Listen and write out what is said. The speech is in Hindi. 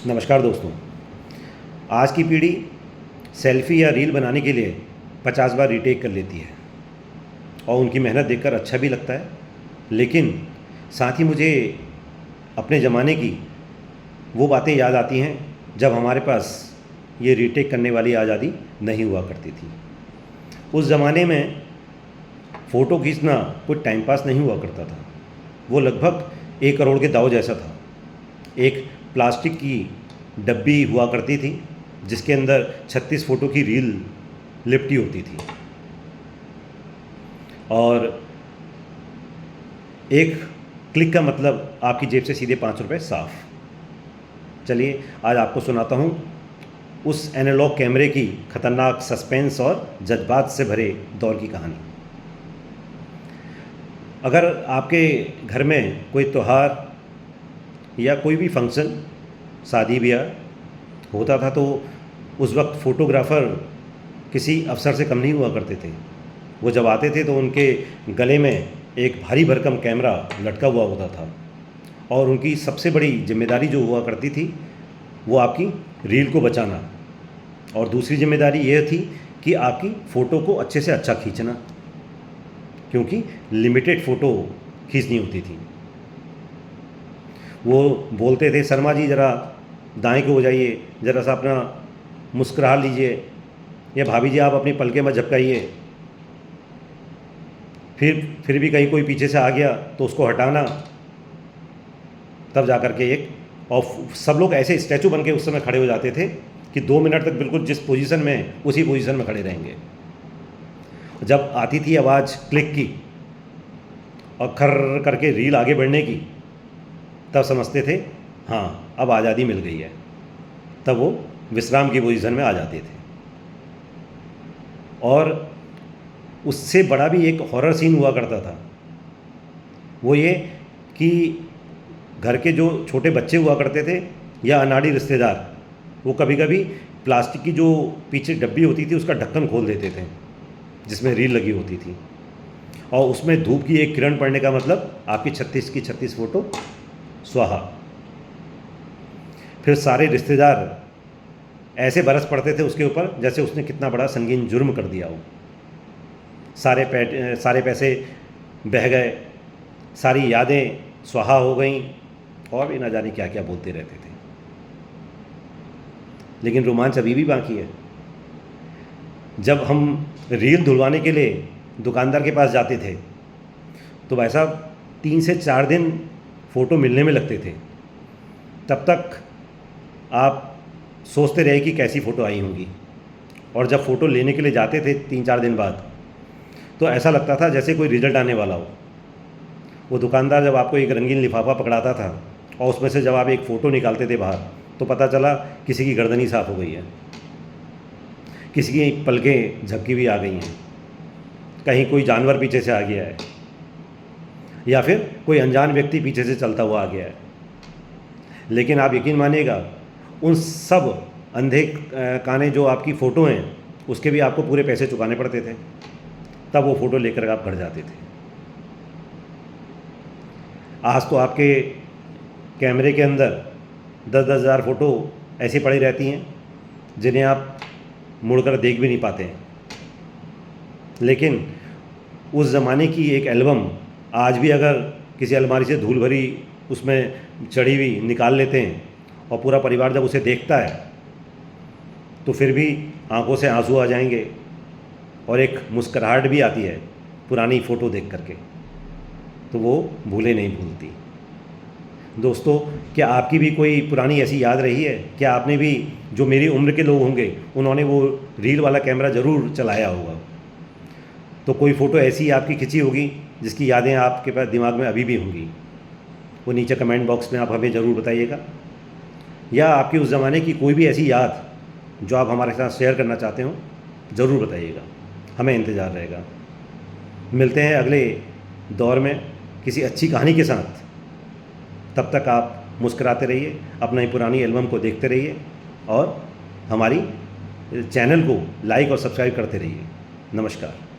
नमस्कार दोस्तों। आज की पीढ़ी सेल्फ़ी या रील बनाने के लिए 50 बार रीटेक कर लेती है और उनकी मेहनत देखकर अच्छा भी लगता है। लेकिन साथ ही मुझे अपने ज़माने की वो बातें याद आती हैं जब हमारे पास ये रीटेक करने वाली आज़ादी नहीं हुआ करती थी। उस ज़माने में फ़ोटो खींचना कोई टाइम पास नहीं हुआ करता था। वो लगभग 1 करोड़ के दाव जैसा था। एक प्लास्टिक की डब्बी हुआ करती थी जिसके अंदर 36 फ़ोटो की रील लिपटी होती थी और एक क्लिक का मतलब आपकी जेब से सीधे 5 रुपये साफ। चलिए आज आपको सुनाता हूँ उस एनालॉग कैमरे की खतरनाक सस्पेंस और जज्बात से भरे दौर की कहानी। अगर आपके घर में कोई त्यौहार या कोई भी फंक्शन, शादी ब्याह होता था तो उस वक्त फ़ोटोग्राफ़र किसी अफसर से कम नहीं हुआ करते थे। वो जब आते थे तो उनके गले में एक भारी भरकम कैमरा लटका हुआ होता था और उनकी सबसे बड़ी जिम्मेदारी जो हुआ करती थी वो आपकी रील को बचाना और दूसरी जिम्मेदारी यह थी कि आपकी फ़ोटो को अच्छे से अच्छा खींचना, क्योंकि लिमिटेड फ़ोटो खींचनी होती थी। वो बोलते थे, शर्मा जी ज़रा दाएं को हो जाइए, ज़रा सा अपना मुस्कुरा लीजिए, या भाभी जी आप अपनी पलकें मत झपकाइए। फिर भी कहीं कोई पीछे से आ गया तो उसको हटाना, तब जा कर के एक और सब लोग ऐसे स्टैचू बन के उस समय खड़े हो जाते थे कि 2 मिनट तक बिल्कुल जिस पोजीशन में उसी पोजीशन में खड़े रहेंगे। जब आती थी आवाज़ क्लिक की और खर्र करके रील आगे बढ़ने की, तब समझते थे हाँ अब आज़ादी मिल गई है। तब वो विश्राम की पोजीशन में आ जाते थे। और उससे बड़ा भी एक हॉरर सीन हुआ करता था। वो ये कि घर के जो छोटे बच्चे हुआ करते थे या अनाड़ी रिश्तेदार, वो कभी कभी प्लास्टिक की जो पीछे डब्बी होती थी उसका ढक्कन खोल देते थे जिसमें रील लगी होती थी, और उसमें धूप की एक किरण पड़ने का मतलब आपकी 36 की 36 फ़ोटो स्वाहा। फिर सारे रिश्तेदार ऐसे बरस पड़ते थे उसके ऊपर जैसे उसने कितना बड़ा संगीन जुर्म कर दिया हो। सारे पैसे बह गए, सारी यादें स्वाहा हो गईं और भी ना जाने क्या क्या बोलते रहते थे। लेकिन रोमांच अभी भी बाकी है। जब हम रील धुलवाने के लिए दुकानदार के पास जाते थे तो भाई साहब 3 से 4 दिन फ़ोटो मिलने में लगते थे। तब तक आप सोचते रहे कि कैसी फ़ोटो आई होंगी, और जब फ़ोटो लेने के लिए जाते थे 3-4 दिन बाद तो ऐसा लगता था जैसे कोई रिज़ल्ट आने वाला हो। वो दुकानदार जब आपको एक रंगीन लिफाफा पकड़ाता था और उसमें से जब आप एक फ़ोटो निकालते थे बाहर तो पता चला किसी की गर्दन ही साफ़ हो गई है, किसी की पलकें झपकी हुई आ गई हैं, कहीं कोई जानवर पीछे से आ गया है, या फिर कोई अनजान व्यक्ति पीछे से चलता हुआ आ गया है। लेकिन आप यकीन मानिएगा उन सब अंधे काने जो आपकी फ़ोटो हैं उसके भी आपको पूरे पैसे चुकाने पड़ते थे, तब वो फ़ोटो लेकर आप घर जाते थे। आज तो आपके कैमरे के अंदर 10-10 हज़ार फ़ोटो ऐसी पड़ी रहती हैं जिन्हें आप मुड़कर देख भी नहीं पाते हैं। लेकिन उस ज़माने की एक एल्बम आज भी अगर किसी अलमारी से धूल भरी उसमें चढ़ी हुई निकाल लेते हैं और पूरा परिवार जब उसे देखता है तो फिर भी आंखों से आंसू आ जाएंगे और एक मुस्कुराहट भी आती है पुरानी फ़ोटो देख करके, तो वो भूले नहीं भूलती। दोस्तों, क्या आपकी भी कोई पुरानी ऐसी याद रही है? क्या आपने भी, जो मेरी उम्र के लोग होंगे उन्होंने वो रील वाला कैमरा ज़रूर चलाया होगा, तो कोई फ़ोटो ऐसी आपकी खिंची होगी जिसकी यादें आपके पास दिमाग में अभी भी होंगी। वो नीचे कमेंट बॉक्स में आप हमें ज़रूर बताइएगा। या आपकी उस ज़माने की कोई भी ऐसी याद जो आप हमारे साथ शेयर करना चाहते हो ज़रूर बताइएगा, हमें इंतज़ार रहेगा। मिलते हैं अगले दौर में किसी अच्छी कहानी के साथ। तब तक आप मुस्कुराते रहिए, अपना ही पुरानी एल्बम को देखते रहिए और हमारी चैनल को लाइक और सब्सक्राइब करते रहिए। नमस्कार।